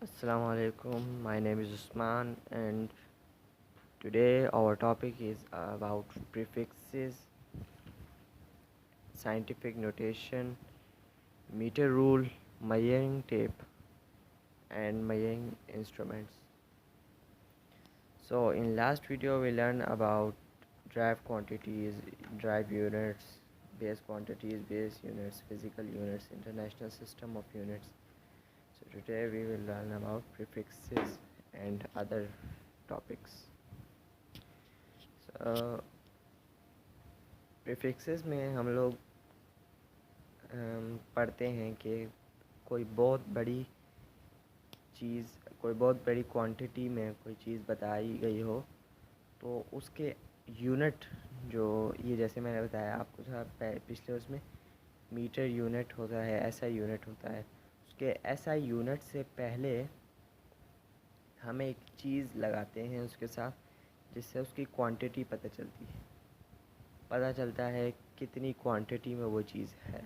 Assalamu alaikum. My name is Usman, and today our topic is about prefixes, scientific notation, meter rule, measuring tape, and measuring instruments. So, in last video, we learned about drive quantities, drive units, base quantities, base units, physical units, international system of units. So, today we will learn about prefixes and other topics. Prefixes में हम लोग पढ़ते हैं कि कोई बहुत बड़ी चीज़, कोई बहुत बड़ी क्वांटिटी में कोई चीज़ बताई गई हो तो उसके यूनिट, जो ये जैसे मैंने बताया आपको था पिछले उसमें, मीटर यूनिट होता है, एसआई यूनिट होता है। उसके एसआई यूनिट से पहले हम एक चीज़ लगाते हैं उसके साथ, जिससे उसकी क्वांटिटी पता चलता है कितनी क्वांटिटी में वो चीज़ है।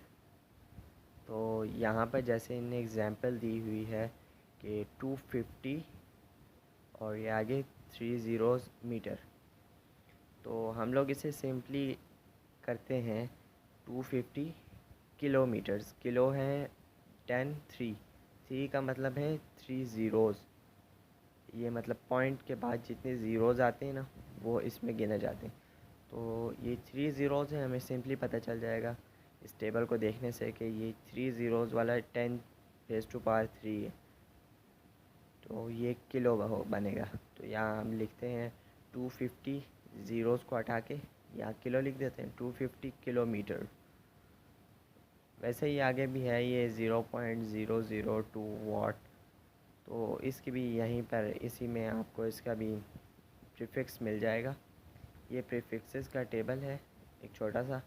तो यहाँ पर जैसे इनने एग्ज़ाम्पल दी हुई है कि 250 और ये आगे 30 मीटर, तो हम लोग इसे सिंपली करते हैं 250 किलोमीटर्स। किलो है 10 3 का मतलब है 3 ज़ीरोज़। ये मतलब पॉइंट के बाद जितने ज़ीरोज़ आते हैं ना, वो इसमें गिने जाते हैं। तो ये 3 ज़ीरोज़ है, हमें सिंपली पता चल जाएगा इस टेबल को देखने से कि ये 3 ज़ीरोज़ वाला 10⁻³ है, तो ये किलो बनेगा। तो यहाँ हम लिखते हैं 250, ज़ीरोज़ को हटा के यहाँ किलो लिख देते हैं, 250 किलोमीटर। वैसे ही आगे भी है ये 0.002 वाट, तो इसकी भी यहीं पर इसी में आपको इसका भी प्रीफिक्स मिल जाएगा। ये प्रीफिक्सेस का टेबल है एक छोटा सा,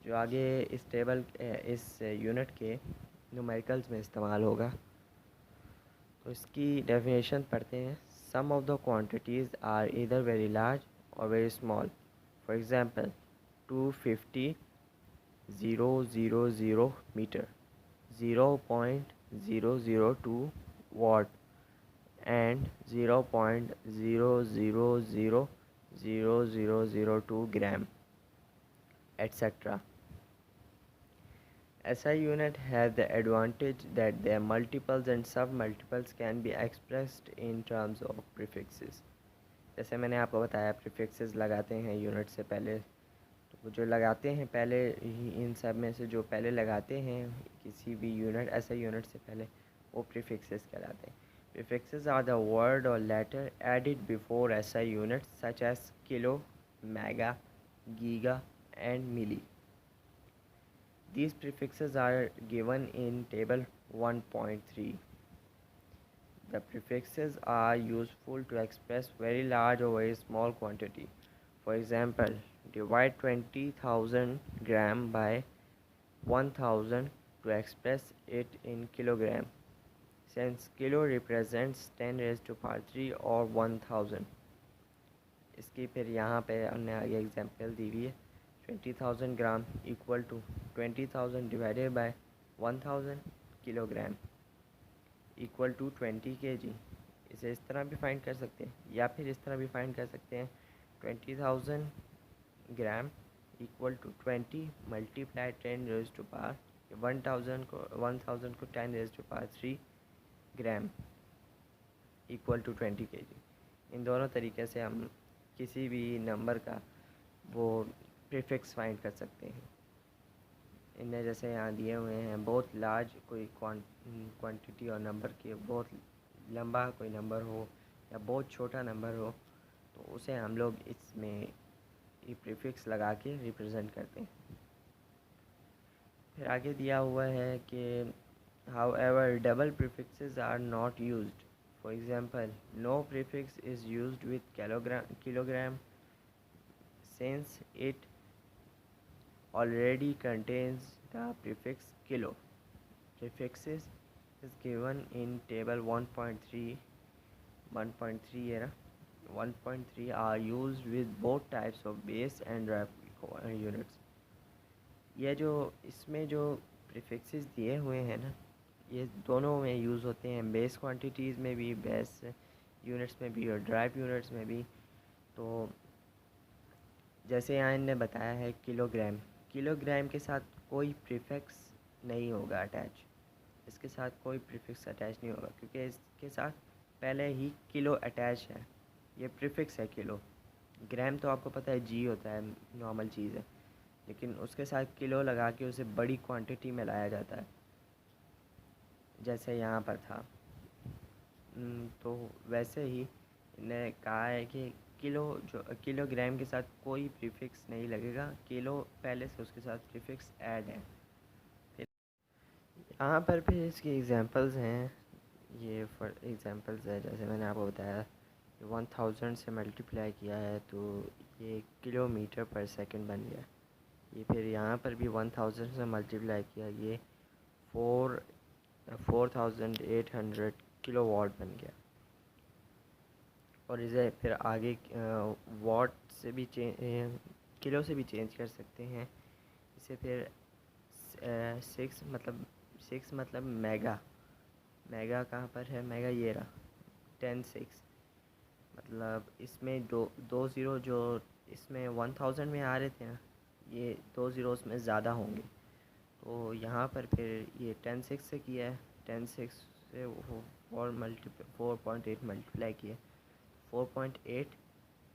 जो आगे इस टेबल इस यूनिट के न्यूमेरिकल्स में इस्तेमाल होगा। तो इसकी डेफिनेशन पढ़ते हैं। Some of the quantities are इधर वेरी लार्ज और very small. For example 250,000 metre, 0.002 watt and 0.0000002 gram, etc. SI unit have the advantage that their multiples and sub-multiples can be expressed in terms of prefixes. जैसे मैंने आपको बताया prefixes लगाते हैं unit से पहले, तो वो जो लगाते हैं पहले, इन सब में से जो पहले लगाते हैं किसी भी यूनिट, SI यूनिट से पहले, वो prefixes कहलाते हैं। Prefixes are the word or letter added before SI units such as kilo, mega, giga and milli. These prefixes are given in table 1.3. The prefixes are useful to express very large or very small quantity. For example, divide 20,000 gram by 1000 to express it in kilogram. Since kilo represents 10⁻³ or 1000, इसकी फिर यहाँ पे हमने आगे example दी हुई है। 20,000 gram equal to 20,000 divided by 1000 kilogram equal to 20 kg। इसे इस तरह भी फाइंड कर सकते हैं, या फिर इस तरह भी फाइंड कर सकते हैं। 20,000 ग्राम इक्वल टू 20 मल्टीप्लाई 10⁻⁴, 1000 को 10⁻³ ग्राम इक्वल टू 20 kg। इन दोनों तरीके से हम किसी भी नंबर का वो प्रीफिक्स फाइंड कर सकते हैं। इनमें जैसे यहाँ दिए हुए हैं, बहुत लार्ज कोई क्वांटिटी और नंबर की, बहुत लंबा कोई नंबर हो या बहुत छोटा नंबर हो, तो उसे हम लोग इसमें ये प्रीफिक्स लगा के रिप्रेजेंट करते हैं। फिर आगे दिया हुआ है कि however double prefixes are not used. For example, no prefix is used with kilogram since it already contains the prefix kilo. Prefixes is given in table 1.3. 1.3 are used with both types of base and drive units. ये जो इसमें जो prefixes दिए हुए हैं ना, ये दोनों में यूज़ होते हैं, बेस क्वांटिटीज़ में भी, बेस यूनिट्स में भी और ड्राइव यूनिट्स में भी। तो जैसे यहाँ इनने बताया है किलोग्राम, किलोग्राम के साथ कोई प्रीफिक्स नहीं होगा अटैच, इसके साथ कोई प्रीफिक्स अटैच नहीं होगा क्योंकि इसके साथ पहले ही किलो अटैच है, ये प्रीफिक्स है किलो। ग्राम तो आपको पता है जी होता है, नॉर्मल चीज़ है, लेकिन उसके साथ किलो लगा के उसे बड़ी क्वांटिटी में लाया जाता है, जैसे यहाँ पर था। तो वैसे ही इन्हें कहा है कि किलो जो किलोग्राम के साथ कोई प्रीफिक्स नहीं लगेगा, किलो पहले से उसके साथ प्रीफिक्स ऐड है। फिर यहाँ पर भी इसकी एग्जांपल्स हैं, ये फॉर एग्जांपल्स है, जैसे मैंने आपको बताया 1000 से मल्टीप्लाई किया है तो ये किलोमीटर पर सेकंड बन गया। ये फिर यहाँ पर भी 1000 से मल्टीप्लाई किया, ये 4800 किलोवाट बन गया। और इसे फिर आगे वाट से भी किलो से भी चेंज कर सकते हैं इसे फिर। 6 मतलब मेगा, मेगा कहाँ पर है, मेगा ये रहा 10 6, मतलब इसमें दो ज़ीरो जो इसमें 1000 में आ रहे थे ना, ये 2 ज़ीरोस में ज़्यादा होंगे। तो यहाँ पर फिर ये 10 6 से किया है, 10 6 से वो 4.8 मल्टीप्लाई किया, 4.8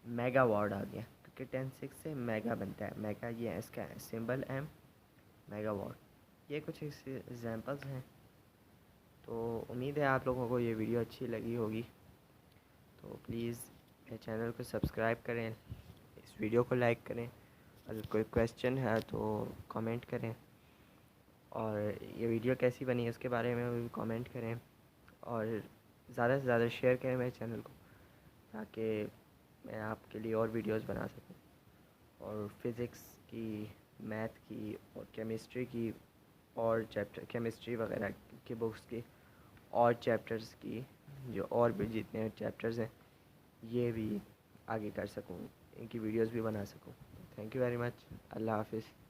मेगा वाट आ गया, क्योंकि 10 6 से मेगा बनता है, मेगा ये इसका सिंबल एम, मेगा वाट। ये कुछ एग्जांपल्स हैं। तो उम्मीद है आप लोगों को ये वीडियो अच्छी लगी होगी। तो प्लीज़ मेरे चैनल को सब्सक्राइब करें, इस वीडियो को लाइक करें, अगर कोई क्वेश्चन है तो कमेंट करें, और ये वीडियो कैसी बनी है उसके बारे में भी कमेंट करें, और ज़्यादा से ज़्यादा शेयर करें मेरे चैनल को, ताकि मैं आपके लिए और वीडियोस बना सकूं, और फिज़िक्स की, मैथ की और केमिस्ट्री की, और चैप्टर केमिस्ट्री वगैरह की बुक्स की और चैप्टर्स की, जो और भी जितने चैप्टर्स हैं ये भी आगे कर सकूँ, इनकी वीडियोस भी बना सकूँ। Thank you very much. Allah हाफिज़।